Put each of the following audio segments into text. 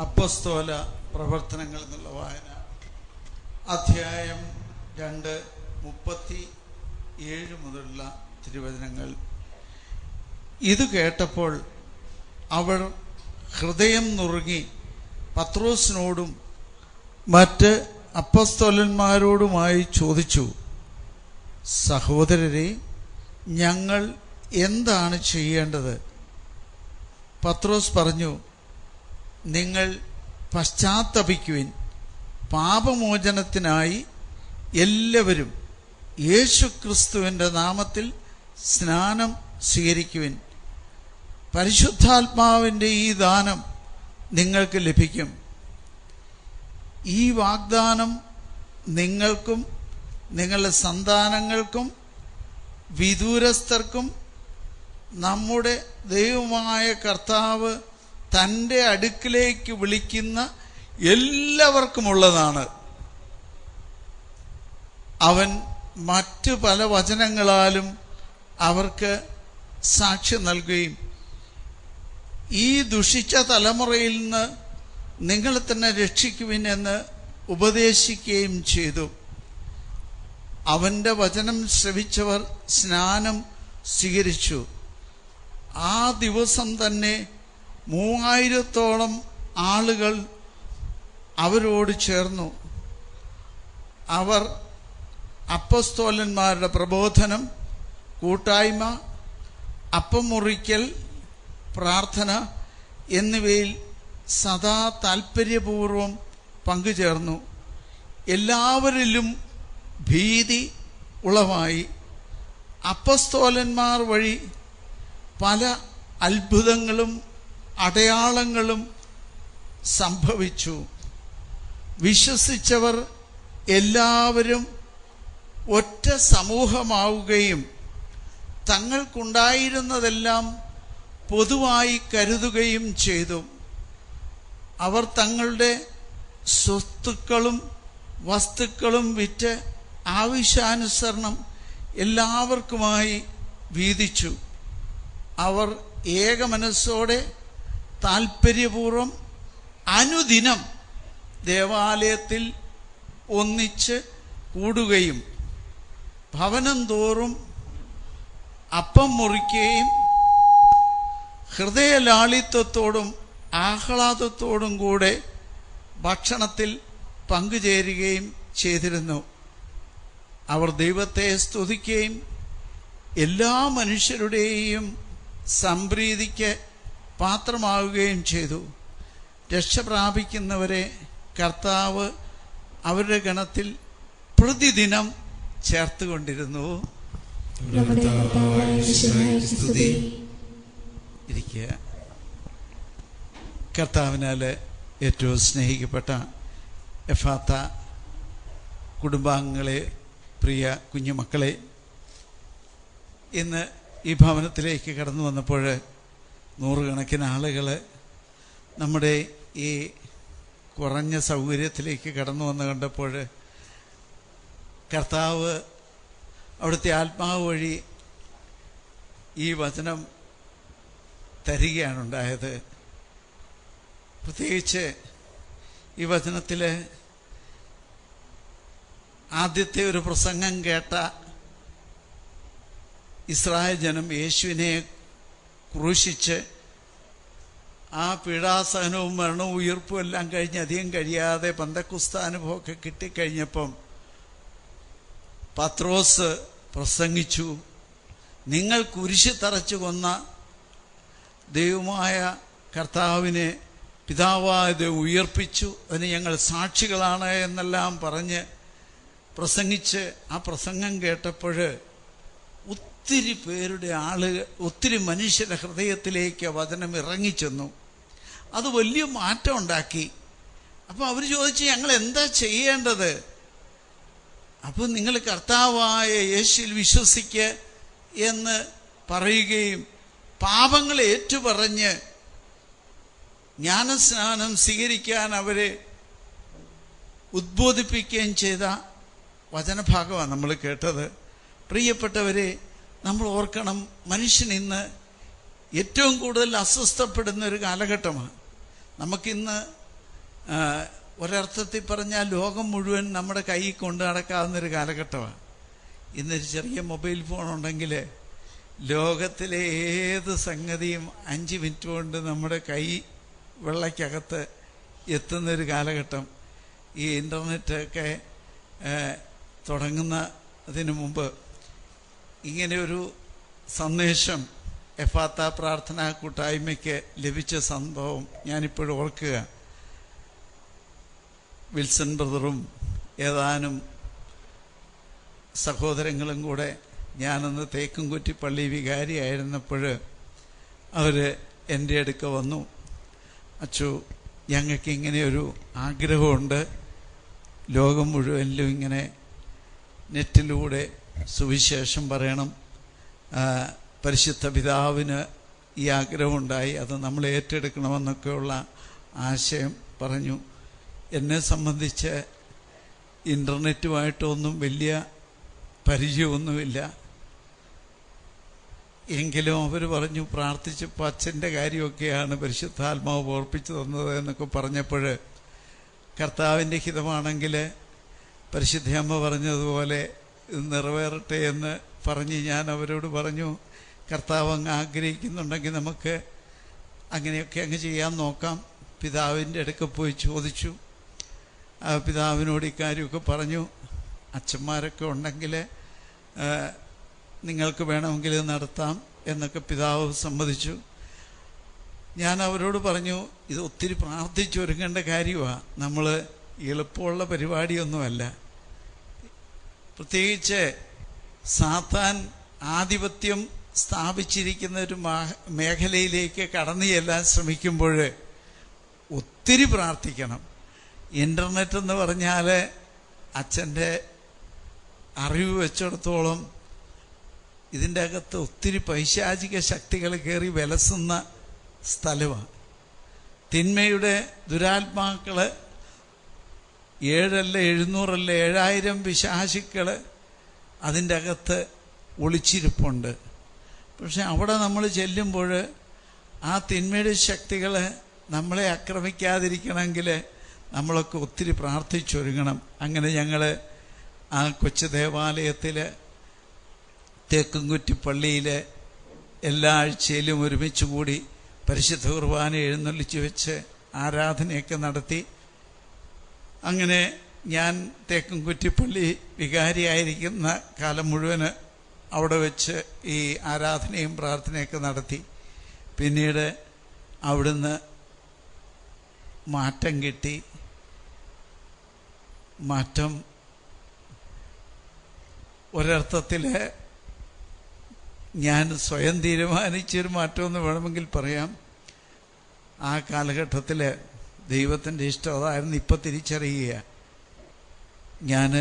അപ്പോസ്തല പ്രവർത്തനങ്ങൾ എന്നുള്ള വായന, അധ്യായം 2, 37 മുതലുള്ള തിരുവചനങ്ങൾ. ഇത് കേട്ടപ്പോൾ അവർ ഹൃദയം നുറുങ്ങി പത്രോസിനോടും മറ്റ് അപ്പോസ്തലന്മാരോടുമായി ചോദിച്ചു, സഹോദരരെ, ഞങ്ങൾ എന്താണ് ചെയ്യേണ്ടത്? പത്രോസ് പറഞ്ഞു, നിങ്ങൾ പശ്ചാത്തപിക്കുവിൻ. പാപമോചനത്തിനായി എല്ലാവരും യേശുക്രിസ്തുവിൻ്റെ നാമത്തിൽ സ്നാനം സ്വീകരിക്കുവിൻ. പരിശുദ്ധാത്മാവിൻ്റെ ഈ ദാനം നിങ്ങൾക്ക് ലഭിക്കും. ഈ വാഗ്ദാനം നിങ്ങൾക്കും നിങ്ങളുടെ സന്താനങ്ങൾക്കും വിദൂരസ്ഥർക്കും നമ്മുടെ ദൈവമായ കർത്താവ് തൻ്റെ അടുക്കിലേക്ക് വിളിക്കുന്ന എല്ലാവർക്കുമുള്ളതാണ്. അവൻ മറ്റു പല വചനങ്ങളാലും അവർക്ക് സാക്ഷ്യം നൽകുകയും ഈ ദുഷിച്ച തലമുറയിൽ നിന്ന് നിങ്ങളെ തന്നെ രക്ഷിക്കുവിൻ എന്ന് ഉപദേശിക്കുകയും ചെയ്തു. അവൻ്റെ വചനം ശ്രവിച്ചവർ സ്നാനം സ്വീകരിച്ചു. ആ ദിവസം തന്നെ 3000-ഓളം ആളുകൾ അവരോട് ചേർന്നു. അവർ അപ്പോസ്തലന്മാരുടെ പ്രബോധനം, കൂട്ടായ്മ, അപ്പം മുറിക്കൽ, പ്രാർത്ഥന എന്നിവയിൽ സദാ താൽപര്യപൂർവം പങ്കുചേർന്നു. എല്ലാവരിലും ഭീതി ഉളവായി. അപ്പോസ്തലന്മാർ വഴി പല അത്ഭുതങ്ങളും അടയാളങ്ങളും സംഭവിച്ചു. വിശ്വസിച്ചവർ എല്ലാവരും ഒറ്റ സമൂഹമാവുകയും തങ്ങൾക്കുണ്ടായിരുന്നതെല്ലാം പൊതുവായി കരുതുകയും ചെയ്തു. അവർ തങ്ങളുടെ സ്വത്തുക്കളും വസ്തുക്കളും വിറ്റ് ആവശ്യാനുസരണം എല്ലാവർക്കുമായി വീതിച്ചു. അവർ ഏകമനസ്സോടെ താൽപര്യപൂർവം അനുദിനം ദേവാലയത്തിൽ ഒന്നിച്ച് കൂടുകയും ഭവനം തോറും അപ്പം മുറിക്കുകയും ഹൃദയലാളിത്വത്തോടും ആഹ്ലാദത്തോടും കൂടെ ഭക്ഷണത്തിൽ പങ്കുചേരുകയും ചെയ്തിരുന്നു. അവർ ദൈവത്തെ സ്തുതിക്കുകയും എല്ലാ മനുഷ്യരുടെയും സംപ്രീതിക്ക് പാത്രമാവുകയും ചെയ്തു. രക്ഷ പ്രാപിക്കുന്നവരെ കർത്താവ് അവരുടെ ഗണത്തിൽ പ്രതിദിനം ചേർത്തുകൊണ്ടിരുന്നു. ഇരിക്കുക. കർത്താവിനാൽ ഏറ്റവും സ്നേഹിക്കപ്പെട്ട എഫാത്ത കുടുംബാംഗങ്ങളെ, പ്രിയ കുഞ്ഞുമക്കളെ, ഇന്ന് ഈ ഭവനത്തിലേക്ക് കടന്നു വന്നപ്പോൾ നൂറുകണക്കിന് ആളുകൾ നമ്മുടെ ഈ കുറഞ്ഞ സൗകര്യത്തിലേക്ക് കടന്നു വന്ന് കണ്ടപ്പോൾ കർത്താവ് അവിടുത്തെ ആത്മാവ് വഴി ഈ വചനം തരികയാണുണ്ടായത്. പ്രത്യേകിച്ച് ഈ വചനത്തിൽ ആദ്യത്തെ ഒരു പ്രസംഗം കേട്ട ഇസ്രായേൽ ജനം യേശുവിനെ ക്രൂശിച്ച് ആ പീഡാസഹനവും മരണവും ഉയർപ്പും എല്ലാം കഴിഞ്ഞ് അധികം കഴിയാതെ പന്തക്കുസ്ത അനുഭവമൊക്കെ കിട്ടിക്കഴിഞ്ഞപ്പം പത്രോസ് പ്രസംഗിച്ചു, നിങ്ങൾ കുരിശ് തറച്ചു കൊന്ന ദൈവമായ കർത്താവിനെ പിതാവായ ദൈവം ഉയർപ്പിച്ചു, അതിന് ഞങ്ങൾ സാക്ഷികളാണ് എന്നെല്ലാം പറഞ്ഞ് പ്രസംഗിച്ച് ആ പ്രസംഗം കേട്ടപ്പോൾ ഒത്തിരി പേരുടെ ഒത്തിരി മനുഷ്യരുടെ ഹൃദയത്തിലേക്ക് വചനം ഇറങ്ങിച്ചെന്നു. അത് വലിയ മാറ്റം ഉണ്ടാക്കി. അപ്പോൾ അവർ ചോദിച്ചു, ഞങ്ങൾ എന്താ ചെയ്യേണ്ടത്? അപ്പോൾ നിങ്ങൾ കർത്താവായ യേശുവിൽ വിശ്വസിക്കുക എന്ന് പറയുകയും പാപങ്ങളെ ഏറ്റുപറഞ്ഞ് ജ്ഞാനസ്നാനം സ്വീകരിക്കാൻ അവരെ ഉദ്ബോധിപ്പിക്കുകയും ചെയ്ത വചനഭാഗമാണ് നമ്മൾ കേട്ടത്. പ്രിയപ്പെട്ടവരെ, നമ്മൾ ഓർക്കണം, മനുഷ്യൻ ഇന്ന് ഏറ്റവും കൂടുതൽ അസ്വസ്ഥപ്പെടുന്ന ഒരു കാലഘട്ടമാണ്. നമുക്കിന്ന് ഒരർത്ഥത്തിൽ പറഞ്ഞാൽ ലോകം മുഴുവൻ നമ്മുടെ കൈ കൊണ്ടു നടക്കാവുന്നൊരു കാലഘട്ടമാണ്. ഇന്നൊരു ചെറിയ മൊബൈൽ ഫോൺ ഉണ്ടെങ്കിൽ ലോകത്തിലെ ഏത് സംഗതിയും 5 മിനിറ്റ് കൊണ്ട് നമ്മുടെ കൈ വെള്ളയ്ക്കകത്ത് എത്തുന്നൊരു കാലഘട്ടം. ഈ ഇൻ്റർനെറ്റൊക്കെ തുടങ്ങുന്നതിന് മുമ്പ് ഇങ്ങനെയൊരു സന്ദേശം എഫാത്ത പ്രാർത്ഥനാ കൂട്ടായ്മയ്ക്ക് ലഭിച്ച സംഭവം ഞാനിപ്പോഴും ഓർക്കുക. വിൽസൺ ബ്രദറും ഏതാനും സഹോദരങ്ങളും കൂടെ, ഞാനന്ന് തേക്കുംകുറ്റി പള്ളി വികാരിയായിരുന്നപ്പോൾ അവർ എൻ്റെ അടുക്ക വന്നു. അച്ചോ, ഞങ്ങൾക്ക് ഇങ്ങനെയൊരു ആഗ്രഹമുണ്ട്, ലോകം മുഴുവനിലും ഇങ്ങനെ നെറ്റിലൂടെ സുവിശേഷം പറയണം. പരിശുദ്ധ പിതാവിന് ഈ ആഗ്രഹമുണ്ടായി, അത് നമ്മൾ ഏറ്റെടുക്കണമെന്നൊക്കെയുള്ള ആശയം പറഞ്ഞു. എന്നെ സംബന്ധിച്ച് ഇൻ്റർനെറ്റുമായിട്ടൊന്നും വലിയ പരിചയമൊന്നുമില്ല. എങ്കിലും അവർ പറഞ്ഞു, പ്രാർത്ഥിച്ചപ്പോൾ അച്ഛൻ്റെ കാര്യമൊക്കെയാണ് പരിശുദ്ധാത്മാവ് ഓർപ്പിച്ചു തന്നത് എന്നൊക്കെ പറഞ്ഞപ്പോൾ, കർത്താവിൻ്റെ ഹിതമാണെങ്കിൽ പരിശുദ്ധയമ്മ പറഞ്ഞതുപോലെ ഇത് നിറവേറട്ടെ എന്ന് പറഞ്ഞ് ഞാൻ അവരോട് പറഞ്ഞു, കർത്താവ് അങ്ങ് ആഗ്രഹിക്കുന്നുണ്ടെങ്കിൽ നമുക്ക് അങ്ങനെയൊക്കെ അങ്ങ് ചെയ്യാൻ നോക്കാം. പിതാവിൻ്റെ അടുക്ക പോയി ചോദിച്ചു. പിതാവിനോട് ഇക്കാര്യമൊക്കെ പറഞ്ഞു. അച്ഛന്മാരൊക്കെ ഉണ്ടെങ്കിൽ നിങ്ങൾക്ക് വേണമെങ്കിൽ നടത്താം എന്നൊക്കെ പിതാവ് സമ്മതിച്ചു. ഞാൻ അവരോട് പറഞ്ഞു, ഇത് ഒത്തിരി പ്രാർത്ഥിച്ചൊരുങ്ങേണ്ട കാര്യമാണ്, നമ്മൾ എളുപ്പമുള്ള പരിപാടിയൊന്നുമല്ല. പ്രത്യേകിച്ച് സാത്താൻ ആധിപത്യം സ്ഥാപിച്ചിരിക്കുന്ന ഒരു മേഖലയിലേക്ക് കടന്നു ചെല്ലാൻ ശ്രമിക്കുമ്പോൾ ഒത്തിരി പ്രാർത്ഥിക്കണം. ഇൻ്റർനെറ്റ് എന്ന് പറഞ്ഞാൽ അച്ഛൻ്റെ അറിവ് വെച്ചിടത്തോളം ഇതിൻ്റെ അകത്ത് ഒത്തിരി പൈശാചിക ശക്തികൾ കയറി വിലസുന്ന സ്ഥലമാണ്. തിന്മയുടെ ദുരാത്മാക്കൾ 7 അല്ല 700 അല്ല 7000 പിശാചുക്കൾ അതിൻ്റെ അകത്ത് ഒളിച്ചിരിപ്പുണ്ട്. പക്ഷെ അവിടെ നമ്മൾ ചെല്ലുമ്പോൾ ആ തിന്മയുടെ ശക്തികൾ നമ്മളെ ആക്രമിക്കാതിരിക്കണമെങ്കിൽ നമ്മളൊക്കെ ഒത്തിരി പ്രാർത്ഥിച്ചൊരുങ്ങണം. അങ്ങനെ ഞങ്ങൾ ആ കൊച്ചു ദേവാലയത്തിൽ തേക്കുംകുറ്റി പള്ളിയിൽ എല്ലാ ആഴ്ചയിലും ഒരുമിച്ച് കൂടി പരിശുദ്ധ കുർബാന എഴുന്നള്ളിച്ച് വെച്ച് ആരാധനയൊക്കെ നടത്തി. അങ്ങനെ ഞാൻ തേക്കുംകുറ്റി പള്ളി വികാരിയായിരിക്കുന്ന കാലം മുഴുവന് അവിടെ വെച്ച് ഈ ആരാധനയും പ്രാർത്ഥനയൊക്കെ നടത്തി. പിന്നീട് അവിടുന്ന് മാറ്റം കിട്ടി. മാറ്റം ഒരർത്ഥത്തിൽ ഞാൻ സ്വയം തീരുമാനിച്ചൊരു മാറ്റമെന്ന് വേണമെങ്കിൽ പറയാം. ആ കാലഘട്ടത്തിൽ ദൈവത്തിൻ്റെ ഇഷ്ടം അതായിരുന്നു. ഇപ്പം തിരിച്ചറിയുക, ഞാൻ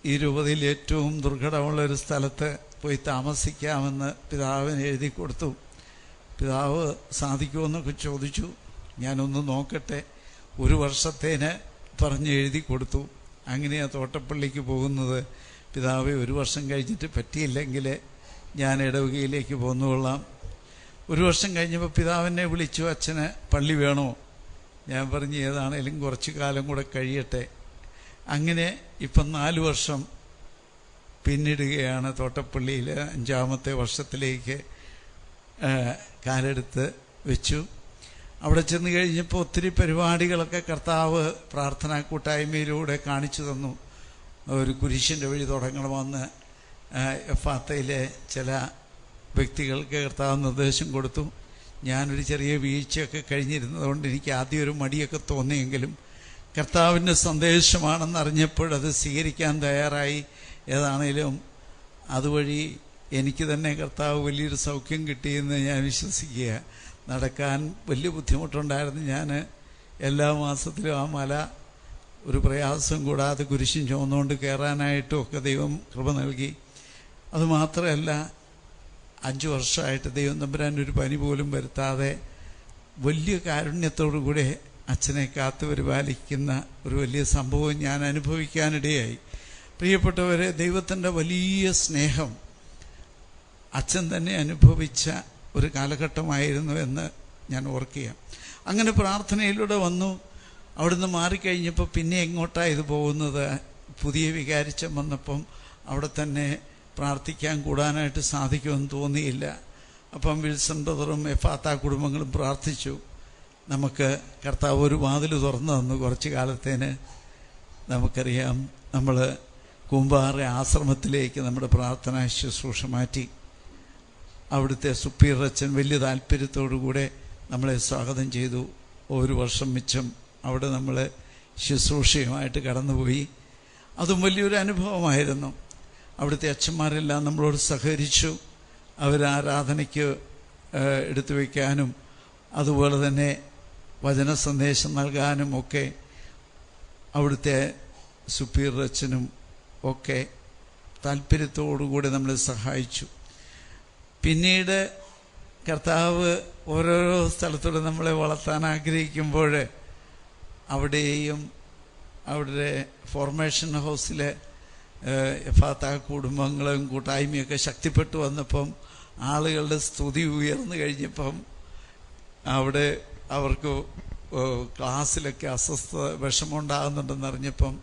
ഈ രൂപതയിൽ ഏറ്റവും ദുർഘടമുള്ളൊരു സ്ഥലത്ത് പോയി താമസിക്കാമെന്ന് പിതാവിന് എഴുതി കൊടുത്തു. പിതാവ് സാധിക്കുമെന്നൊക്കെ ചോദിച്ചു. ഞാനൊന്ന് നോക്കട്ടെ, 1 വർഷത്തേന് പറഞ്ഞ് എഴുതി കൊടുത്തു. അങ്ങനെയാണ് തോട്ടപ്പള്ളിക്ക് പോകുന്നത്. പിതാവ് 1 വർഷം കഴിഞ്ഞിട്ട് പറ്റിയില്ലെങ്കിൽ ഞാൻ ഇടവകയിലേക്ക് പോന്നുകൊള്ളാം. 1 വർഷം കഴിഞ്ഞപ്പോൾ പിതാവിനെ വിളിച്ചു, അച്ഛന് പള്ളി വേണോ? ഞാൻ പറഞ്ഞു, ഏതാണേലും കുറച്ച് കാലം കൂടെ കഴിയട്ടെ. അങ്ങനെ ഇപ്പം 4 വർഷം പിന്നിടുകയാണ്. തോട്ടപ്പള്ളിയിൽ 5ാമത്തെ വർഷത്തിലേക്ക് കാലെടുത്ത് വെച്ചു. അവിടെ ചെന്ന് കഴിഞ്ഞപ്പോൾ ഒത്തിരി പരിപാടികളൊക്കെ കർത്താവ് പ്രാർത്ഥനാ കൂട്ടായ്മയിലൂടെ കാണിച്ചു തന്നു. ഒരു കുരിശിൻ്റെ വഴി തുടങ്ങണമെന്ന് എഫാത്തയിലെ ചില വ്യക്തികൾക്ക് കർത്താവ് നിർദ്ദേശം കൊടുത്തു. ഞാനൊരു ചെറിയ വീഴ്ചയൊക്കെ കഴിഞ്ഞിരുന്നതുകൊണ്ട് എനിക്ക് ആദ്യം ഒരു മടിയൊക്കെ തോന്നിയെങ്കിലും കർത്താവിൻ്റെ സന്ദേശമാണെന്ന് അറിഞ്ഞപ്പോഴത് സ്വീകരിക്കാൻ തയ്യാറായി. ഏതാണേലും അതുവഴി എനിക്ക് തന്നെ കർത്താവ് വലിയൊരു സൗഖ്യം കിട്ടിയെന്ന് ഞാൻ വിശ്വസിക്കുക. നടക്കാൻ വലിയ ബുദ്ധിമുട്ടുണ്ടായിരുന്നു. ഞാൻ എല്ലാ മാസത്തിലും ആ മല ഒരു പ്രയാസം കൂടാതെ കുരിശും ചുമന്നുകൊണ്ട് കയറാനായിട്ടും ഒക്കെ ദൈവം കൃപ നൽകി. അതുമാത്രമല്ല, 5 വർഷമായിട്ട് ദൈവം തമ്പുരാൻ ഒരു പനി പോലും വരുത്താതെ വലിയ കാരുണ്യത്തോടു കൂടെ അച്ഛനെ കാത്തു പരിപാലിക്കുന്ന ഒരു വലിയ സംഭവം ഞാൻ അനുഭവിക്കാനിടയായി. പ്രിയപ്പെട്ടവരെ, ദൈവത്തിൻ്റെ വലിയ സ്നേഹം അച്ഛൻ തന്നെ അനുഭവിച്ച ഒരു കാലഘട്ടമായിരുന്നു എന്ന് ഞാൻ ഓർക്കുക. അങ്ങനെ പ്രാർത്ഥനയിലൂടെ വന്നു. അവിടുന്ന് മാറിക്കഴിഞ്ഞപ്പോൾ പിന്നെ എങ്ങോട്ടാണ് ഇത് പോകുന്നത്? പുതിയ വികാരിച്ചം വന്നപ്പം അവിടെ തന്നെ പ്രാർത്ഥിക്കാൻ കൂടാനായിട്ട് സാധിക്കുമെന്ന് തോന്നിയില്ല. അപ്പം വിൽസൺ ബ്രദറും എഫാത്ത കുടുംബങ്ങളും പ്രാർത്ഥിച്ചു. നമുക്ക് കർത്താവ് ഒരു വാതിൽ തുറന്നു തന്നു. കുറച്ച് കാലത്തേന് നമുക്കറിയാം, നമ്മൾ കൂമ്പാറ ആശ്രമത്തിലേക്ക് നമ്മുടെ പ്രാർത്ഥനാ ശുശ്രൂഷ മാറ്റി. അവിടുത്തെ സുപ്പീരിയർ അച്ഛൻ വലിയ താല്പര്യത്തോടുകൂടെ നമ്മളെ സ്വാഗതം ചെയ്തു. ഒരു വർഷം മിച്ചം അവിടെ നമ്മൾ ശുശ്രൂഷയുമായിട്ട് കടന്നുപോയി. അതും വലിയൊരു അനുഭവമായിരുന്നു. അവിടുത്തെ അച്ഛന്മാരെല്ലാം നമ്മളോട് സഹകരിച്ചു. ആരാധനയ്ക്ക് എടുത്തു വയ്ക്കാനും അതുപോലെ തന്നെ വചന സന്ദേശം നൽകാനും ഒക്കെ അവിടുത്തെ സുപ്പീരിയർ അച്ഛനും ഒക്കെ താല്പര്യത്തോടുകൂടി നമ്മളെ സഹായിച്ചു. പിന്നീട് കർത്താവ് ഓരോരോ സ്ഥലത്തൂടെ നമ്മളെ വളർത്താൻ ആഗ്രഹിക്കുമ്പോൾ അവിടെയും അവിടെ ഫോർമേഷൻ ഹൗസിലെ എഫാത്ത കുടുംബങ്ങളും കൂട്ടായ്മയൊക്കെ ശക്തിപ്പെട്ടു വന്നപ്പം ആളുകളുടെ സ്തുതി ഉയർന്നു കഴിഞ്ഞപ്പം അവിടെ അവർക്ക് ക്ലാസ്സിലൊക്കെ അസ്വസ്ഥത വിഷമമുണ്ടാകുന്നുണ്ടെന്നറിഞ്ഞപ്പം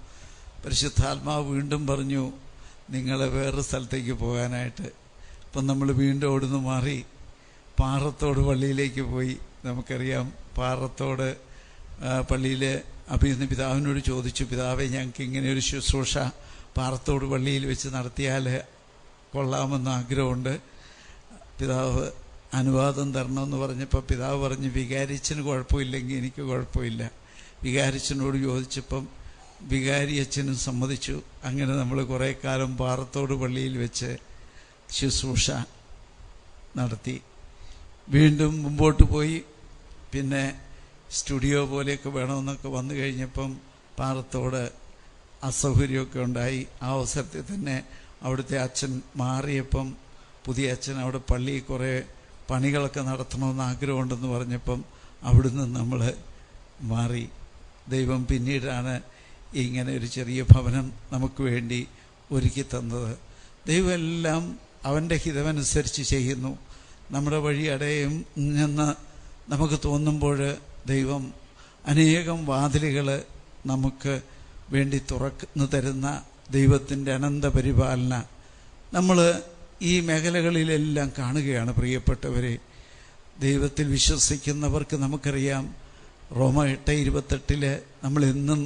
പരിശുദ്ധാത്മാവ് വീണ്ടും പറഞ്ഞു, നിങ്ങളെ വേറൊരു സ്ഥലത്തേക്ക് പോകാനായിട്ട്. അപ്പം നമ്മൾ വീണ്ടും അവിടുന്ന് മാറി പാറത്തോട് പള്ളിയിലേക്ക് പോയി. നമുക്കറിയാം, പാറത്തോട് പള്ളിയിലെ അഭിനന്ദ പിതാവിനോട് ചോദിച്ചു, പിതാവെ ഞങ്ങൾക്ക് ഇങ്ങനെ ഒരു ശുശ്രൂഷ പാറത്തോട് പള്ളിയിൽ വെച്ച് നടത്തിയാൽ കൊള്ളാമെന്ന് ആഗ്രഹമുണ്ട്, പിതാവ് അനുവാദം തരണമെന്ന് പറഞ്ഞപ്പോൾ പിതാവ് പറഞ്ഞു, വികാരിച്ചന് കുഴപ്പമില്ലെങ്കിൽ എനിക്ക് കുഴപ്പമില്ല. വികാരിച്ചനോട് ചോദിച്ചപ്പം വികാരി അച്ഛനും സമ്മതിച്ചു. അങ്ങനെ നമ്മൾ കുറേ കാലം പാറത്തോട് പള്ളിയിൽ വെച്ച് ശുശ്രൂഷ നടത്തി. വീണ്ടും മുമ്പോട്ട് പോയി. പിന്നെ സ്റ്റുഡിയോ പോലെയൊക്കെ വേണമെന്നൊക്കെ വന്നു കഴിഞ്ഞപ്പം പാറത്തോട് അസൗകര്യമൊക്കെ ഉണ്ടായി. ആ അവസരത്തിൽ തന്നെ അവിടുത്തെ അച്ഛൻ മാറിയപ്പം പുതിയ അച്ഛൻ അവിടെ പള്ളിയിൽ കുറേ പണികളൊക്കെ നടത്തണമെന്ന് ആഗ്രഹമുണ്ടെന്ന് പറഞ്ഞപ്പം അവിടുന്ന് നമ്മൾ മാറി. ദൈവം പിന്നീടാണ് ഇങ്ങനെ ഒരു ചെറിയ ഭവനം നമുക്ക് വേണ്ടി ഒരുക്കി തന്നത്. ദൈവം എല്ലാം അവൻ്റെ ഹിതമനുസരിച്ച് ചെയ്യുന്നു. നമ്മുടെ വഴി അടയുമെന്ന് നമുക്ക് തോന്നുമ്പോൾ ദൈവം അനേകം വാതിലുകൾ നമുക്ക് വേണ്ടി തുറന്നു തരുന്ന ദൈവത്തിൻ്റെ അനന്ത പരിപാലന നമ്മൾ ഈ മേഖലകളിലെല്ലാം കാണുകയാണ്. പ്രിയപ്പെട്ടവരെ, ദൈവത്തിൽ വിശ്വസിക്കുന്നവർക്ക് നമുക്കറിയാം, റോമ 8:28 നമ്മളെന്നും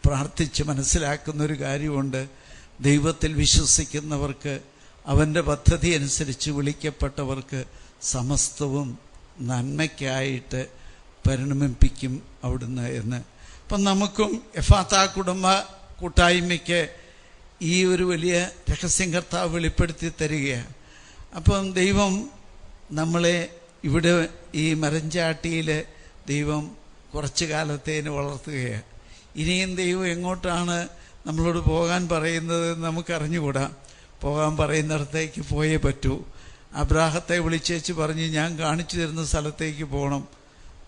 പ്രാർത്ഥിച്ച് മനസ്സിലാക്കുന്നൊരു കാര്യമുണ്ട്. ദൈവത്തിൽ വിശ്വസിക്കുന്നവർക്ക്, അവൻ്റെ പദ്ധതി അനുസരിച്ച് വിളിക്കപ്പെട്ടവർക്ക് സമസ്തവും നന്മയ്ക്കായിട്ട് പരിണമിപ്പിക്കും അവിടുന്ന് എന്ന്. അപ്പം നമുക്കും എഫാത്ത കുടുംബ കൂട്ടായ്മയ്ക്ക് ഈ ഒരു വലിയ രഹസ്യം കർത്താവ് വെളിപ്പെടുത്തി തരികയാണ്. അപ്പം ദൈവം നമ്മളെ ഇവിടെ ഈ മരഞ്ചാട്ടിയിൽ ദൈവം കുറച്ച് കാലത്തേന് വളർത്തുകയാണ്. ഇനിയും ദൈവം എങ്ങോട്ടാണ് നമ്മളോട് പോകാൻ പറയുന്നത് നമുക്കറിഞ്ഞുകൂടാ. പോകാൻ പറയുന്നിടത്തേക്ക് പോയേ പറ്റൂ. അബ്രാഹത്തെ വിളിച്ചേച്ച് പറഞ്ഞ്, ഞാൻ കാണിച്ചു തരുന്ന സ്ഥലത്തേക്ക് പോകണം.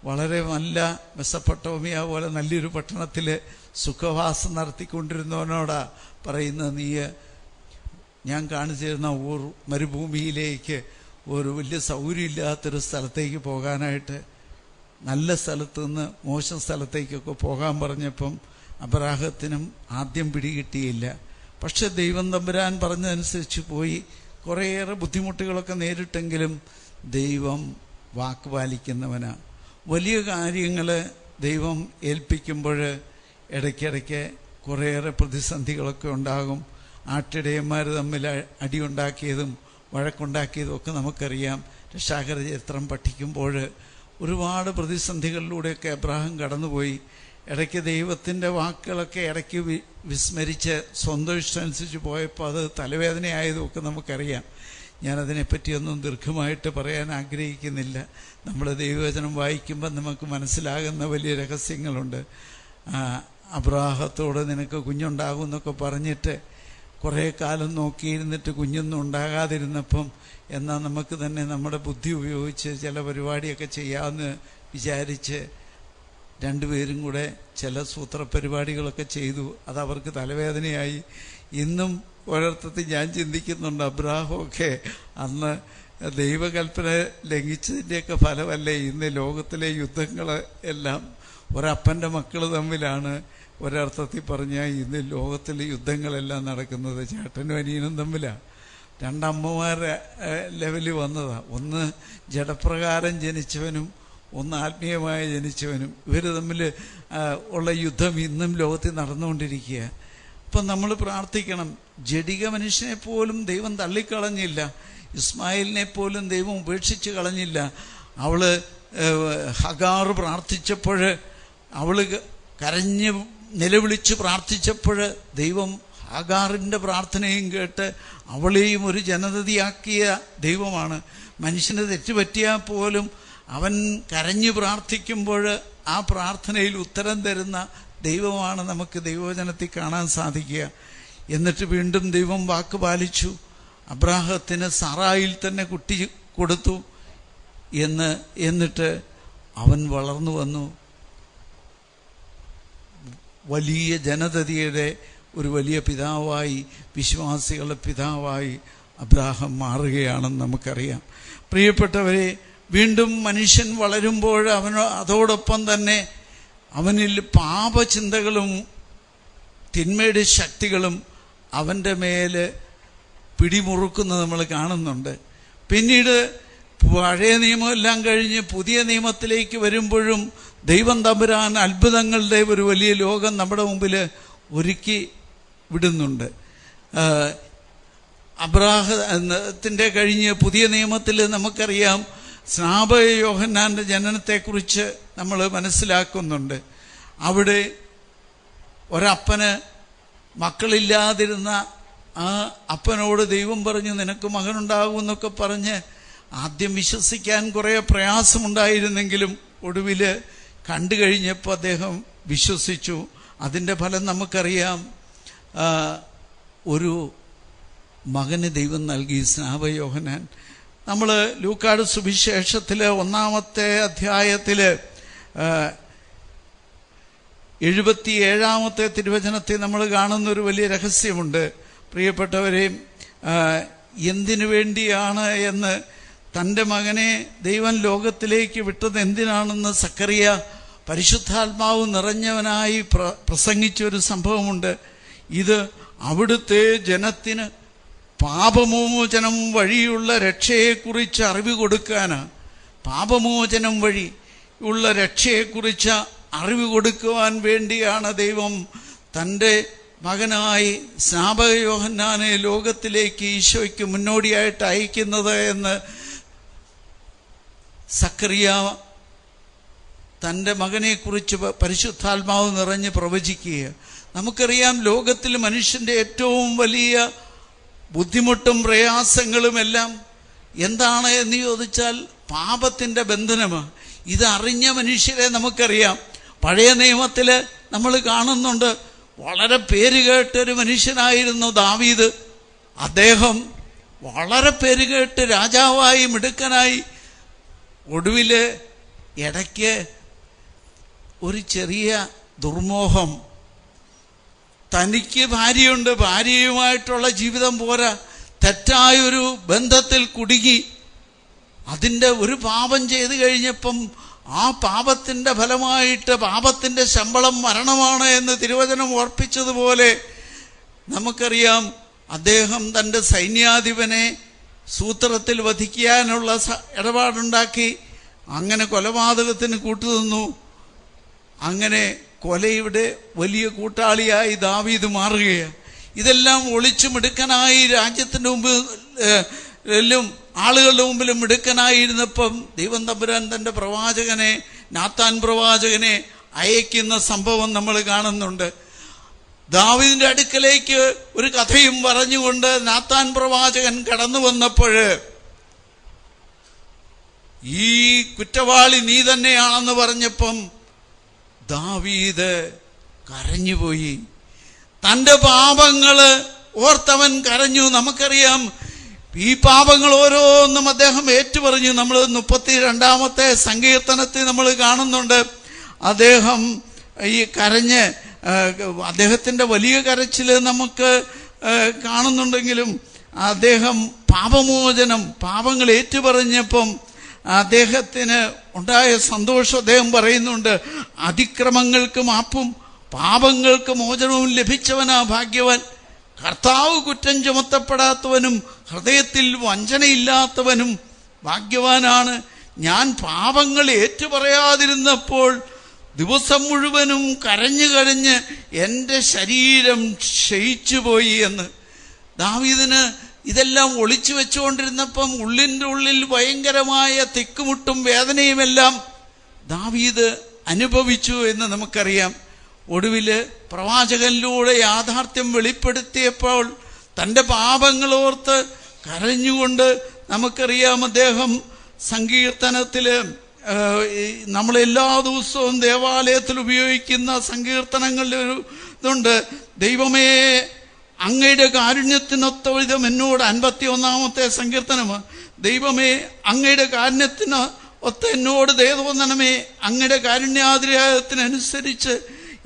വളരെ നല്ല മെസ്സപ്പൊട്ടോമിയ പോലെ നല്ലൊരു പട്ടണത്തിൽ സുഖവാസം നടത്തിക്കൊണ്ടിരുന്നവനോടാ പറയുന്നത്, നീ ഞാൻ കാണിച്ചു തരുന്ന മരുഭൂമിയിലേക്ക് ഒരു വലിയ സൗകര്യമില്ലാത്തൊരു സ്ഥലത്തേക്ക് പോകാനായിട്ട്, നല്ല സ്ഥലത്തു നിന്ന് മോശം സ്ഥലത്തേക്കൊക്കെ പോകാൻ പറഞ്ഞപ്പം അബ്രാഹത്തിനും ആദ്യം പിടികിട്ടിയില്ല. പക്ഷെ ദൈവം തമ്പുരാൻ പറഞ്ഞതനുസരിച്ച് പോയി. കുറേയേറെ ബുദ്ധിമുട്ടുകളൊക്കെ നേരിട്ടെങ്കിലും ദൈവം വാക്ക് പാലിക്കുന്നവനാണ്. വലിയ കാര്യങ്ങൾ ദൈവം ഏൽപ്പിക്കുമ്പോൾ ഇടയ്ക്കിടയ്ക്ക് കുറേയേറെ പ്രതിസന്ധികളൊക്കെ ഉണ്ടാകും. ആട്ടിടയന്മാർ തമ്മിൽ അടിയുണ്ടാക്കിയതും വഴക്കുണ്ടാക്കിയതും ഒക്കെ നമുക്കറിയാം. രക്ഷാകര ചരിത്രം പഠിക്കുമ്പോൾ ഒരുപാട് പ്രതിസന്ധികളിലൂടെയൊക്കെ അബ്രാഹാം കടന്നുപോയി. ഇടയ്ക്ക് ദൈവത്തിൻ്റെ വാക്കുകളൊക്കെ ഇടയ്ക്ക് വിസ്മരിച്ച് സ്വന്തം ഇഷ്ടമനുസരിച്ച് പോയപ്പോൾ അത് തലവേദനയായതുമൊക്കെ നമുക്കറിയാം. ഞാനതിനെപ്പറ്റിയൊന്നും ദീർഘമായിട്ട് പറയാൻ ആഗ്രഹിക്കുന്നില്ല. നമ്മൾ ദൈവവചനം വായിക്കുമ്പോൾ നമുക്ക് മനസ്സിലാകുന്ന വലിയ രഹസ്യങ്ങളുണ്ട്. അബ്രാഹത്തോട് നിനക്ക് കുഞ്ഞുണ്ടാകും എന്നൊക്കെ പറഞ്ഞിട്ട് കുറേ കാലം നോക്കിയിരുന്നിട്ട് കുഞ്ഞൊന്നും ഉണ്ടാകാതിരുന്നപ്പം എന്നാൽ നമുക്ക് തന്നെ നമ്മുടെ ബുദ്ധി ഉപയോഗിച്ച് ചില പരിപാടിയൊക്കെ ചെയ്യാമെന്ന് വിചാരിച്ച് രണ്ടുപേരും കൂടെ ചില സൂത്രപരിപാടികളൊക്കെ ചെയ്തു. അതവർക്ക് തലവേദനയായി. ഇന്നും ഒരിടത്ത് ഞാൻ ചിന്തിക്കുന്നുണ്ട്, അബ്രാഹമൊക്കെ അന്ന് ദൈവകൽപ്പന ലംഘിച്ചതിൻ്റെയൊക്കെ ഫലമല്ലേ ഇന്ന് ലോകത്തിലെ യുദ്ധങ്ങൾ എല്ലാം. ഒരപ്പൻ്റെ മക്കൾ തമ്മിലാണ് ഒരർത്ഥത്തിൽ പറഞ്ഞാൽ ഇന്ന് ലോകത്തിലെ യുദ്ധങ്ങളെല്ലാം നടക്കുന്നത്. ചേട്ടനും അനിയനും തമ്മിലാണ്. രണ്ടമ്മമാരുടെ ലെവലിൽ വന്നതാണ്. ഒന്ന് ജഡപ്രകാരം ജനിച്ചവനും ഒന്ന് ആത്മീയമായി ജനിച്ചവനും. ഇവർ തമ്മിൽ ഉള്ള യുദ്ധം ഇന്നും ലോകത്തിൽ നടന്നുകൊണ്ടിരിക്കുക. അപ്പം നമ്മൾ പ്രാർത്ഥിക്കണം. ജഡിക മനുഷ്യനെ പോലും ദൈവം തള്ളിക്കളഞ്ഞില്ല. ഇസ്മായിലിനെ പോലും ദൈവം ഉപേക്ഷിച്ച് കളഞ്ഞില്ല. അവള് ഹഗാർ പ്രാർത്ഥിച്ചപ്പോൾ, അവള് കരഞ്ഞ് നിലവിളിച്ച് പ്രാർത്ഥിച്ചപ്പോൾ ദൈവം ഹഗാറിൻ്റെ പ്രാർത്ഥനയും കേട്ട് അവളെയും ഒരു ജനതയാക്കിയ ദൈവമാണ്. മനുഷ്യന് തെറ്റുപറ്റിയാൽ പോലും അവൻ കരഞ്ഞു പ്രാർത്ഥിക്കുമ്പോൾ ആ പ്രാർത്ഥനയിൽ ഉത്തരം തരുന്ന ദൈവമാണ് നമുക്ക് ദൈവവചനത്തിൽ കാണാൻ സാധിക്കുക. എന്നിട്ട് വീണ്ടും ദൈവം വാക്ക് പാലിച്ചു. അബ്രാഹത്തിന് സാറായിൽ തന്നെ കുട്ടി കൊടുത്തു. എന്നിട്ട് അവൻ വളർന്നു വന്നു. വലിയ ജനതയുടെ ഒരു വലിയ പിതാവായി, വിശ്വാസികളുടെ പിതാവായി അബ്രാഹാം മാറുകയാണെന്ന് നമുക്കറിയാം. പ്രിയപ്പെട്ടവരെ, വീണ്ടും മനുഷ്യൻ വളരുമ്പോൾ അതോടൊപ്പം തന്നെ അവനിൽ പാപചിന്തകളും തിന്മയുടെ ശക്തികളും അവൻ്റെ മേല് പിടിമുറുക്കുന്നത് നമ്മൾ കാണുന്നുണ്ട്. പിന്നീട് പഴയ നിയമമെല്ലാം കഴിഞ്ഞ് പുതിയ നിയമത്തിലേക്ക് വരുമ്പോഴും ദൈവം തമ്പുരാൻ അത്ഭുതങ്ങളുടെ ഒരു വലിയ ലോകം നമ്മുടെ മുമ്പിൽ ഒരുക്കി വിടുന്നുണ്ട്. അബ്രാഹത്തിൻ്റെ കഴിഞ്ഞ് പുതിയ നിയമത്തിൽ നമുക്കറിയാം സ്നാപക യോഹന്നാൻ്റെ ജനനത്തെക്കുറിച്ച് നമ്മൾ മനസ്സിലാക്കുന്നുണ്ട്. അവിടെ ഒരപ്പന് മക്കളില്ലാതിരുന്ന ആ അപ്പനോട് ദൈവം പറഞ്ഞു, നിനക്ക് മകനുണ്ടാകും എന്നൊക്കെ പറഞ്ഞ് ആദ്യം വിശ്വസിക്കാൻ കുറേ പ്രയാസമുണ്ടായിരുന്നെങ്കിലും ഒടുവിൽ കണ്ടു കഴിഞ്ഞപ്പോൾ അദ്ദേഹം വിശ്വസിച്ചു. അതിൻ്റെ ഫലം നമുക്കറിയാം. ഒരു മകന് ദൈവം നൽകി, സ്നാപക യോഹന്നാൻ. നമ്മൾ ലൂക്കാട് സുവിശേഷത്തിൽ 1-ാമത്തെ അധ്യായത്തിൽ 77-ാമത്തെ തിരുവചനത്തിൽ നമ്മൾ കാണുന്നൊരു വലിയ രഹസ്യമുണ്ട്. പ്രിയപ്പെട്ടവരെ, എന്തിനു വേണ്ടിയാണ് എന്ന്, തൻ്റെ മകനെ ദൈവം ലോകത്തിലേക്ക് വിട്ടത് എന്തിനാണെന്ന് സക്കറിയ പരിശുദ്ധാത്മാവ് നിറഞ്ഞവനായി പ്രസംഗിച്ചൊരു സംഭവമുണ്ട്. ഇത് അവിടുത്തെ ജനത്തിന് പാപമോചനം വഴിയുള്ള രക്ഷയെക്കുറിച്ച് അറിവ് കൊടുക്കാനാണ്. പാപമോചനം വഴി ഉള്ള രക്ഷയെക്കുറിച്ച് അറിവ് കൊടുക്കുവാൻ വേണ്ടിയാണ് ദൈവം തൻ്റെ മകനായി സ്നാപക യോഹന്നാനെ ലോകത്തിലേക്ക് ഈശോയ്ക്ക് മുന്നോടിയായിട്ട് അയക്കുന്നത് എന്ന് സക്കറിയ തൻ്റെ മകനെക്കുറിച്ച് പരിശുദ്ധാത്മാവ് നിറഞ്ഞ് പ്രവചിക്കുക. നമുക്കറിയാം, ലോകത്തിൽ മനുഷ്യൻ്റെ ഏറ്റവും വലിയ ബുദ്ധിമുട്ടും പ്രയാസങ്ങളുമെല്ലാം എന്താണ് എന്ന് ചോദിച്ചാൽ പാപത്തിൻ്റെ ബന്ധനമാണ്. ഇതറിഞ്ഞ മനുഷ്യരെ നമുക്കറിയാം. പഴയ നിയമത്തിൽ നമ്മൾ കാണുന്നുണ്ട്, വളരെ പേരുകേട്ടൊരു മനുഷ്യനായിരുന്നു ദാവീദ്. അദ്ദേഹം വളരെ പേരുകേട്ട് രാജാവായി മിടുക്കനായി. ഒടുവിൽ ഇടയ്ക്ക് ഒരു ചെറിയ ദുർമോഹം. തനിക്ക് ഭാര്യയുണ്ട്, ഭാര്യയുമായിട്ടുള്ള ജീവിതം പോരാ, തെറ്റായൊരു ബന്ധത്തിൽ കുടുങ്ങി. അതിൻ്റെ ഒരു പാപം ചെയ്തു കഴിഞ്ഞപ്പം ആ പാപത്തിൻ്റെ ഫലമായിട്ട് പാപത്തിൻ്റെ ശമ്പളം മരണമാണ് എന്ന് തിരുവചനം ഓർപ്പിച്ചതുപോലെ നമുക്കറിയാം, അദ്ദേഹം തൻ്റെ സൈന്യാധിപനെ സൂത്രത്തിൽ വധിക്കാനുള്ള ഇടപാടുണ്ടാക്കി. അങ്ങനെ കൊലപാതകത്തിന് കൂട്ടുനിന്നു. അങ്ങനെ കൊലയുടെ വലിയ കൂട്ടാളിയായി ദാവീദ് മാറുകയാണ്. ഇതെല്ലാം ഒളിച്ചു മിടുക്കനായി രാജ്യത്തിൻ്റെ മുമ്പിലും ആളുകളുടെ മുമ്പിലും മിടുക്കനായിരുന്നപ്പം ദൈവം തമ്പുരാൻ തൻ്റെ പ്രവാചകനെ, നാത്താൻ പ്രവാചകനെ അയക്കുന്ന സംഭവം നമ്മൾ കാണുന്നുണ്ട്. ദാവീദിന്റെ അടുക്കലേക്ക് ഒരു കഥയും പറഞ്ഞുകൊണ്ട് നാത്താൻ പ്രവാചകൻ കടന്നു വന്നപ്പോൾ, ഈ കുറ്റവാളി നീ തന്നെയാണെന്ന് പറഞ്ഞപ്പം ദാവീദ് കരഞ്ഞുപോയി. തൻ്റെ പാപങ്ങള് ഓർത്തവൻ കരഞ്ഞു. നമുക്കറിയാം, ഈ പാപങ്ങൾ ഓരോന്നും അദ്ദേഹം ഏറ്റുപറഞ്ഞു. നമ്മൾ 32-ാമത്തെ സങ്കീർത്തനത്തിൽ നമ്മൾ കാണുന്നുണ്ട്. അദ്ദേഹം ഈ കരഞ്ഞ്, അദ്ദേഹത്തിൻ്റെ വലിയ കരച്ചിൽ നമുക്ക് കാണുന്നുണ്ടെങ്കിലും അദ്ദേഹം പാപമോചനം, പാപങ്ങൾ ഏറ്റുപറഞ്ഞപ്പം അദ്ദേഹത്തിന് ഉണ്ടായ സന്തോഷം അദ്ദേഹം പറയുന്നുണ്ട്. അതിക്രമങ്ങൾക്ക് മാപ്പും പാപങ്ങൾക്ക് മോചനവും ലഭിച്ചവനാ ഭാഗ്യവാൻ. കർത്താവ് കുറ്റം ചുമത്തപ്പെടാത്തവനും ഹൃദയത്തിൽ വഞ്ചനയില്ലാത്തവനും ഭാഗ്യവാനാണ്. ഞാൻ പാപങ്ങൾ ഏറ്റുപറയാതിരുന്നപ്പോൾ ദിവസം മുഴുവനും കരഞ്ഞു കരഞ്ഞ് എൻ്റെ ശരീരം ക്ഷയിച്ചുപോയി എന്ന്. ദാവീദിന് ഇതെല്ലാം ഒളിച്ചു വെച്ചുകൊണ്ടിരുന്നപ്പം ഉള്ളിൻ്റെ ഉള്ളിൽ ഭയങ്കരമായ തിക്കുമുട്ടും വേദനയുമെല്ലാം ദാവീദ് അനുഭവിച്ചു എന്ന് നമുക്കറിയാം. ഒടുവിൽ പ്രവാചകനിലൂടെ യാഥാർത്ഥ്യം വെളിപ്പെടുത്തിയപ്പോൾ തൻ്റെ പാപങ്ങളോർത്ത് കരഞ്ഞുകൊണ്ട് നമുക്കറിയാം അദ്ദേഹം സങ്കീർത്തനത്തിൽ, നമ്മളെല്ലാ ദിവസവും ദേവാലയത്തിൽ ഉപയോഗിക്കുന്ന സങ്കീർത്തനങ്ങളിൽ ഒരു ഇതുണ്ട്, ദൈവമേ അങ്ങയുടെ കാരുണ്യത്തിനൊത്ത വിധം എന്നോട്, 51-ാമത്തെ സങ്കീർത്തനമാണ്. ദൈവമേ അങ്ങയുടെ കാരുണ്യത്തിന് ഒത്ത എന്നോട് ദയ തോന്നണമേ, അങ്ങയുടെ കാരുണ്യാതിരേകത്തിനനുസരിച്ച്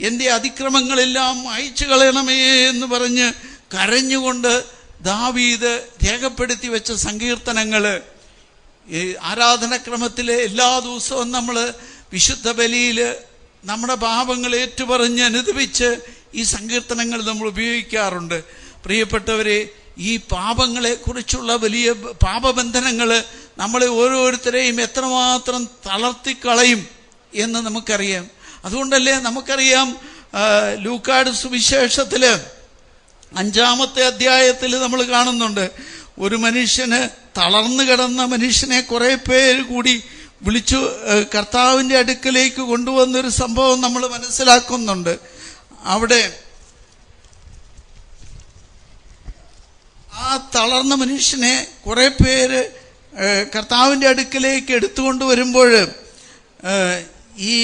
എൻ്റെ അതിക്രമങ്ങളെല്ലാം അയച്ചു കളയണമേ എന്ന് പറഞ്ഞ് കരഞ്ഞുകൊണ്ട് ദാവീദ് രേഖപ്പെടുത്തി വെച്ച സങ്കീർത്തനങ്ങൾ ഈ ആരാധനക്രമത്തിൽ എല്ലാ ദിവസവും നമ്മൾ വിശുദ്ധ ബലിയിൽ നമ്മുടെ പാപങ്ങൾ ഏറ്റുപറഞ്ഞ് അനുദപിച്ച് ഈ സങ്കീർത്തനങ്ങൾ നമ്മൾ ഉപയോഗിക്കാറുണ്ട്. പ്രിയപ്പെട്ടവരെ, ഈ പാപങ്ങളെക്കുറിച്ചുള്ള വലിയ പാപബന്ധനങ്ങൾ നമ്മളെ ഓരോരുത്തരെയും എത്രമാത്രം തളർത്തിക്കളയും എന്ന് നമുക്കറിയാം. അതുകൊണ്ടല്ലേ നമുക്കറിയാം ലൂക്കാട് സുവിശേഷത്തിൽ 5-ാമത്തെ അധ്യായത്തിൽ നമ്മൾ കാണുന്നുണ്ട്, ഒരു മനുഷ്യന്, തളർന്നു കിടന്ന മനുഷ്യനെ കുറെ പേര് കൂടി വിളിച്ചു കർത്താവിൻ്റെ അടുക്കലേക്ക് കൊണ്ടുവന്നൊരു സംഭവം നമ്മൾ മനസ്സിലാക്കുന്നുണ്ട്. അവിടെ ആ തളർന്ന മനുഷ്യനെ കുറെ പേര് കർത്താവിൻ്റെ അടുക്കലേക്ക് എടുത്തുകൊണ്ട് വരുമ്പോൾ ഈ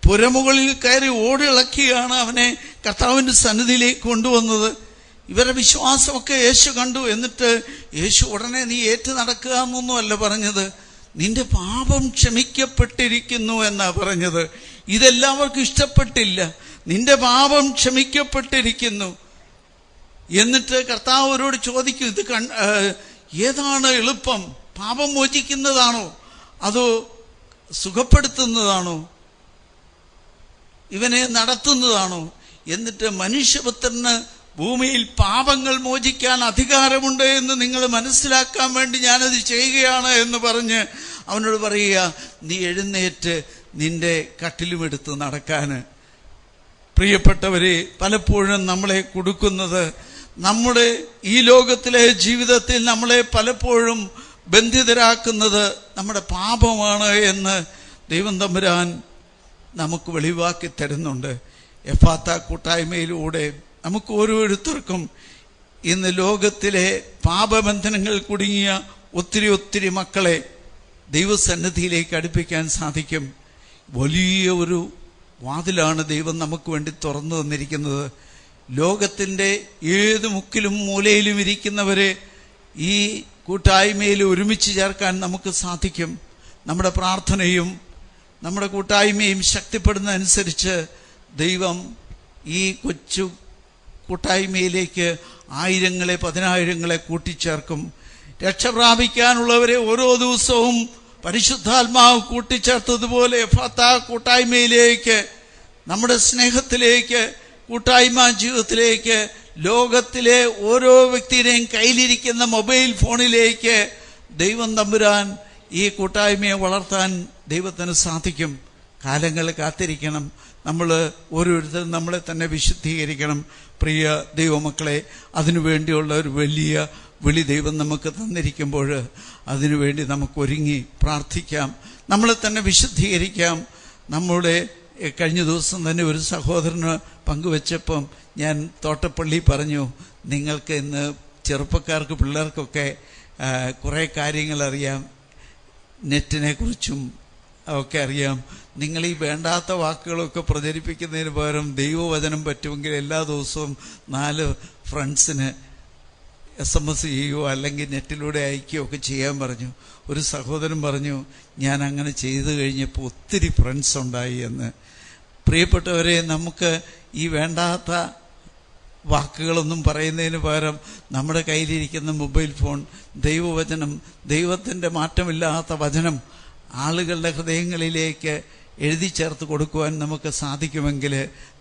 പുരമുകളിൽ കയറി ഓടിളക്കിയാണ് അവനെ കർത്താവിൻ്റെ സന്നിധിയിലേക്ക് കൊണ്ടുവന്നത്. ഇവരുടെ വിശ്വാസമൊക്കെ യേശു കണ്ടു. എന്നിട്ട് യേശു ഉടനെ നീ ഏറ്റു നടക്കുക എന്നൊന്നുമല്ല പറഞ്ഞത്, നിന്റെ പാപം ക്ഷമിക്കപ്പെട്ടിരിക്കുന്നു എന്നാ പറഞ്ഞത്. ഇതെല്ലാവർക്കും ഇഷ്ടപ്പെട്ടില്ല. നിന്റെ പാപം ക്ഷമിക്കപ്പെട്ടിരിക്കുന്നു. എന്നിട്ട് കർത്താവ് അവരോട് ചോദിക്കും, ഇത് ഏതാണ് എളുപ്പം, പാപം മോചിക്കുന്നതാണോ അതോ സുഖപ്പെടുത്തുന്നതാണോ, ഇവനെ നടത്തുന്നതാണോ? എന്നിട്ട് മനുഷ്യപുത്രന് ഭൂമിയിൽ പാപങ്ങൾ മോചിക്കാൻ അധികാരമുണ്ട് എന്ന് നിങ്ങൾ മനസ്സിലാക്കാൻ വേണ്ടി ഞാനത് ചെയ്യുകയാണ് എന്ന് പറഞ്ഞ് അവനോട് പറയുക, നീ എഴുന്നേറ്റ് നിന്റെ കട്ടിലുമെടുത്ത് നടക്കാൻ. പ്രിയപ്പെട്ടവരെ, പലപ്പോഴും നമ്മളെ കൊടുക്കുന്നത്, നമ്മുടെ ഈ ലോകത്തിലെ ജീവിതത്തിൽ നമ്മളെ പലപ്പോഴും ബന്ധിതരാക്കുന്നത് നമ്മുടെ പാപമാണ് എന്ന് ദൈവം തമ്പുരാൻ നമുക്ക് വെളിവാക്കി തരുന്നുണ്ട്. എഫാത്ത കൂട്ടായ്മയിലൂടെ നമുക്ക് ഓരോരുത്തർക്കും ഇന്ന് ലോകത്തിലെ പാപബന്ധനങ്ങൾ കുടുങ്ങിയ ഒത്തിരി മക്കളെ ദൈവസന്നിധിയിലേക്ക് അടുപ്പിക്കാൻ സാധിക്കും. വലിയ ഒരു വാതിലാണ് ദൈവം നമുക്ക് വേണ്ടി തുറന്നു തന്നിരിക്കുന്നത്. ലോകത്തിൻ്റെ ഏത് മുക്കിലും മൂലയിലും ഇരിക്കുന്നവരെ ഈ കൂട്ടായ്മയിൽ ഒരുമിച്ച് ചേർക്കാൻ നമുക്ക് സാധിക്കും. നമ്മുടെ പ്രാർത്ഥനയും നമ്മുടെ കൂട്ടായ്മയും ശക്തിപ്പെടുന്നതനുസരിച്ച് ദൈവം ഈ കൊച്ചു കൂട്ടായ്മയിലേക്ക് 1000-ങ്ങളെ 10,000-ങ്ങളെ കൂട്ടിച്ചേർക്കും. രക്ഷ പ്രാപിക്കാനുള്ളവരെ ഓരോ ദിവസവും പരിശുദ്ധാത്മാവ് കൂട്ടിച്ചേർത്തതുപോലെ എഫാത്ത കൂട്ടായ്മയിലേക്ക്, നമ്മുടെ സ്നേഹത്തിലേക്ക്, കൂട്ടായ്മ ജീവിതത്തിലേക്ക്, ലോകത്തിലെ ഓരോ വ്യക്തിയുടെയും കയ്യിലിരിക്കുന്ന മൊബൈൽ ഫോണിലേക്ക് ദൈവം തമ്പുരാൻ ഈ കൂട്ടായ്മയെ വളർത്താൻ ദൈവത്തിന് സാധിക്കും. കാലങ്ങൾ കാത്തിരിക്കണം. നമ്മൾ ഓരോരുത്തരും നമ്മളെ തന്നെ വിശുദ്ധീകരിക്കണം. പ്രിയ ദൈവമക്കളെ, അതിനുവേണ്ടിയുള്ള ഒരു വലിയ വിളി ദൈവം നമുക്ക് തന്നിരിക്കുമ്പോൾ അതിനുവേണ്ടി നമുക്ക് ഒരുങ്ങി പ്രാർത്ഥിക്കാം, നമ്മളെ തന്നെ വിശുദ്ധീകരിക്കാം. നമ്മുടെ കഴിഞ്ഞ ദിവസം തന്നെ ഒരു സഹോദരന് പങ്കുവച്ചപ്പം ഞാൻ തോട്ടപ്പള്ളി പറഞ്ഞു, നിങ്ങൾക്ക് ഇന്ന് ചെറുപ്പക്കാർക്ക് പിള്ളേർക്കൊക്കെ കുറേ കാര്യങ്ങൾ അറിയാം, നെറ്റിനെ കുറിച്ചും ഒക്കെ അറിയാം. നിങ്ങൾ ഈ വേണ്ടാത്ത വാക്കുകളൊക്കെ പ്രചരിപ്പിക്കുന്നതിന് പകരം ദൈവവചനം പറ്റുമെങ്കിൽ എല്ലാ ദിവസവും 4 ഫ്രണ്ട്സിന് SMS ചെയ്യുകയോ അല്ലെങ്കിൽ നെറ്റിലൂടെ അയക്കുകയോ ഒക്കെ ചെയ്യാൻ പറഞ്ഞു. ഒരു സഹോദരൻ പറഞ്ഞു, ഞാൻ അങ്ങനെ ചെയ്തു കഴിഞ്ഞപ്പോൾ ഒത്തിരി ഫ്രണ്ട്സ് ഉണ്ടായി എന്ന്. പ്രിയപ്പെട്ടവരെ, നമുക്ക് ഈ വേണ്ടാത്ത വാക്കുകളൊന്നും പറയുന്നതിന് പകരം നമ്മുടെ കയ്യിലിരിക്കുന്ന മൊബൈൽ ഫോൺ, ദൈവവചനം, ദൈവത്തിൻ്റെ മാറ്റമില്ലാത്ത വചനം ആളുകളുടെ ഹൃദയങ്ങളിലേക്ക് എഴുതി ചേർത്ത് കൊടുക്കുവാൻ നമുക്ക് സാധിക്കുമെങ്കിൽ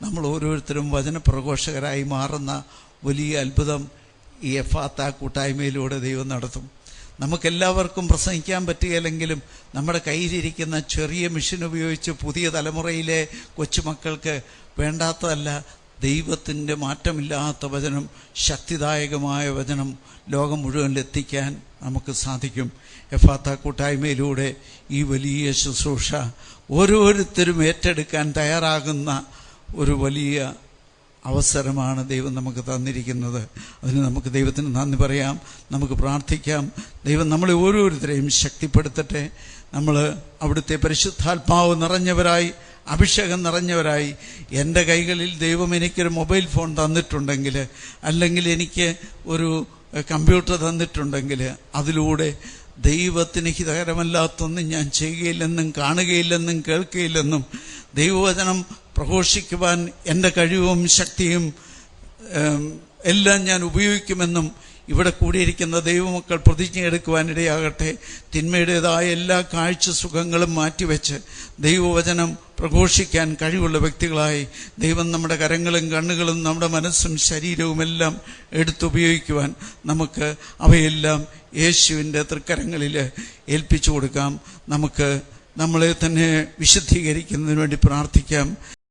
നമ്മൾ ഓരോരുത്തരും വചനപ്രഘോഷകരായി മാറുന്ന വലിയ അത്ഭുതം ഈ എഫാത്ത കൂട്ടായ്മയിലൂടെ ദൈവം നടത്തും. നമുക്കെല്ലാവർക്കും പ്രസംഗിക്കാൻ പറ്റുകയില്ലെങ്കിലും നമ്മുടെ കയ്യിലിരിക്കുന്ന ചെറിയ മെഷീൻ ഉപയോഗിച്ച് പുതിയ തലമുറയിലെ കൊച്ചുമക്കൾക്ക് വേണ്ടാത്തതല്ല, ദൈവത്തിൻ്റെ മാറ്റമില്ലാത്ത വചനം, ശക്തിദായകമായ വചനം ലോകം മുഴുവനിലെത്തിക്കാൻ നമുക്ക് സാധിക്കും. എഫാത്ത കൂട്ടായ്മയിലൂടെ ഈ വലിയ ശുശ്രൂഷ ഓരോരുത്തരും ഏറ്റെടുക്കാൻ തയ്യാറാകുന്ന ഒരു വലിയ അവസരമാണ് ദൈവം നമുക്ക് തന്നിരിക്കുന്നത്. അതിന് നമുക്ക് ദൈവത്തിന് നന്ദി പറയാം, നമുക്ക് പ്രാർത്ഥിക്കാം. ദൈവം നമ്മളെ ഓരോരുത്തരെയും ശക്തിപ്പെടുത്തട്ടെ. നമ്മൾ അവിടുത്തെ പരിശുദ്ധാത്മാവ് നിറഞ്ഞവരായി, അഭിഷേകം നിറഞ്ഞവരായി, എൻ്റെ കൈകളിൽ ദൈവം എനിക്കൊരു മൊബൈൽ ഫോൺ തന്നിട്ടുണ്ടെങ്കിൽ, അല്ലെങ്കിൽ എനിക്ക് ഒരു കമ്പ്യൂട്ടർ തന്നിട്ടുണ്ടെങ്കിൽ, അതിലൂടെ ദൈവത്തിന് ഹിതകരമല്ലാത്തൊന്നും ഞാൻ ചെയ്യുകയില്ലെന്നും കാണുകയില്ലെന്നും കേൾക്കുകയില്ലെന്നും, ദൈവവചനം പ്രഘോഷിക്കുവാൻ എൻ്റെ കഴിവും ശക്തിയും എല്ലാം ഞാൻ ഉപയോഗിക്കുമെന്നും ഇവിടെ കൂടിയിരിക്കുന്ന ദൈവമക്കൾ പ്രതിജ്ഞയെടുക്കുവാനിടയാകട്ടെ. തിന്മയുടേതായ എല്ലാ കാഴ്ച സുഖങ്ങളും മാറ്റിവെച്ച് ദൈവവചനം പ്രഘോഷിക്കാൻ കഴിവുള്ള വ്യക്തികളായി ദൈവം നമ്മുടെ കരങ്ങളും കണ്ണുകളും നമ്മുടെ മനസ്സും ശരീരവുമെല്ലാം എടുത്തുപയോഗിക്കുവാൻ നമുക്ക് അവയെല്ലാം യേശുവിൻ്റെ തൃക്കരങ്ങളിൽ ഏൽപ്പിച്ചു കൊടുക്കാം. നമുക്ക് നമ്മളെ തന്നെ വിശുദ്ധീകരിക്കുന്നതിന് വേണ്ടി പ്രാർത്ഥിക്കാം.